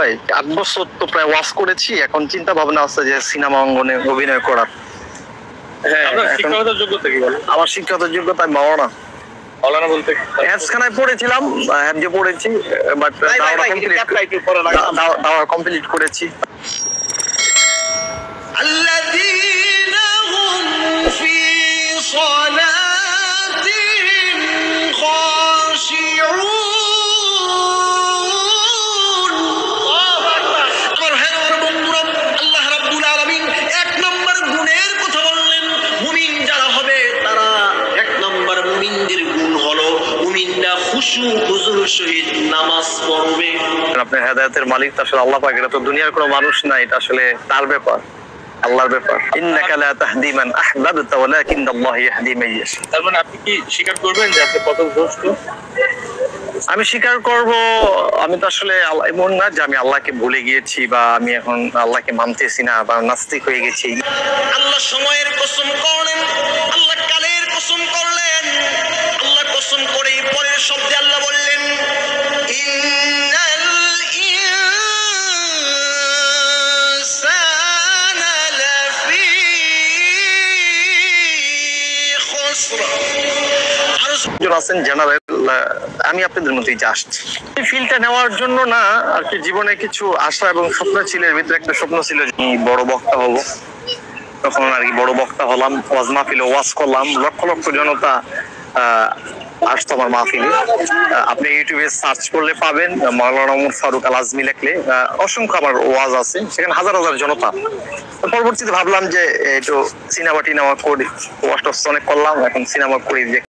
ভাই 8 বছর তো প্রায় ওয়াজ করেছি, এখন চিন্তা ভাবনা আছে যে সিনেমা অঙ্গনে অভিনয় করার। হ্যাঁ, শিক্ষাগত যোগ্যতা কি বল? আমার শিক্ষাগত যোগ্যতা আমি মাওলানা। মাওলানা বলতে হ্যাফজখানায় পড়েছিলাম, হ্যাফজে পড়েছি, বাট দাওয়া কমপ্লিট করেছি। আল্লাযীনা হুম ফি সালাতিহিম খাশিউন। আমার ভাইরা বন্ধুরা, আল্লাহ রাব্বুল আলামিন এক নম্বর গুণের কথা বললেন। মুমিন যারা হবে তারা এক নম্বর মুমিনদের গুণ হলো মুমিনরা খুশু হুজুর সহিত নামাজ পড়বে। আপনার হেদায়েতের মালিক তো আসলে আল্লাহ পাক, এটা তো দুনিয়ার কোনো মানুষ না, এটা আসলে তার ব্যাপার, আল্লাহর ব্যাপার। ইন্নাকা লা তাহদি মান আহবাবতা ওয়ালাকিন্নাল্লাহু ইয়াহদি মান ইয়াশা। তার মানে আপনি কি স্বীকার করবেন যে আপনি পথভ্রষ্ট? আমি স্বীকার করব, আমি তো আসলে এমন না যে আমি আল্লাহকে ভুলে গিয়েছি বা আমি এখন আল্লাহকে মানতেছি না বা নাস্তিক হয়ে গেছি। আল্লাহ সময়ের কসম করলেন, আল্লাহ কালের কসম করলেন, আল্লাহ কসম করে পরের শব্দে আল্লাহ বললেন ইন্নাল ইনসানা লাফি খুসর। আছেন জেনারেল, আমি আপনাদের মধ্যেই জাস্ট এই ফিল্ডটা নেওয়ার জন্য না আর কি। জীবনে কিছু আশা এবং স্বপ্ন ছিল, এর ভিতরে একটা স্বপ্ন ছিল যে বড় বক্তা হব। তখন আর কি বড় বক্তা হলাম, ওয়াজ মাহফিলে ওয়াজ করলাম, লক্ষ লক্ষ জনতা আসতো আমার মাহফিলে। আপনি ইউটিউবে সার্চ করলে পাবেন, মাওলানা ওমর ফারুক আল আজমি লিখলে অসংখ্য আমার ওয়াজ আছে, সেখানে হাজার হাজার জনতা। পরবর্তীতে ভাবলাম যে একটু সিনেমা টিনেমা করি, ওয়াজ অনেক করলাম, এখন সিনেমা করি।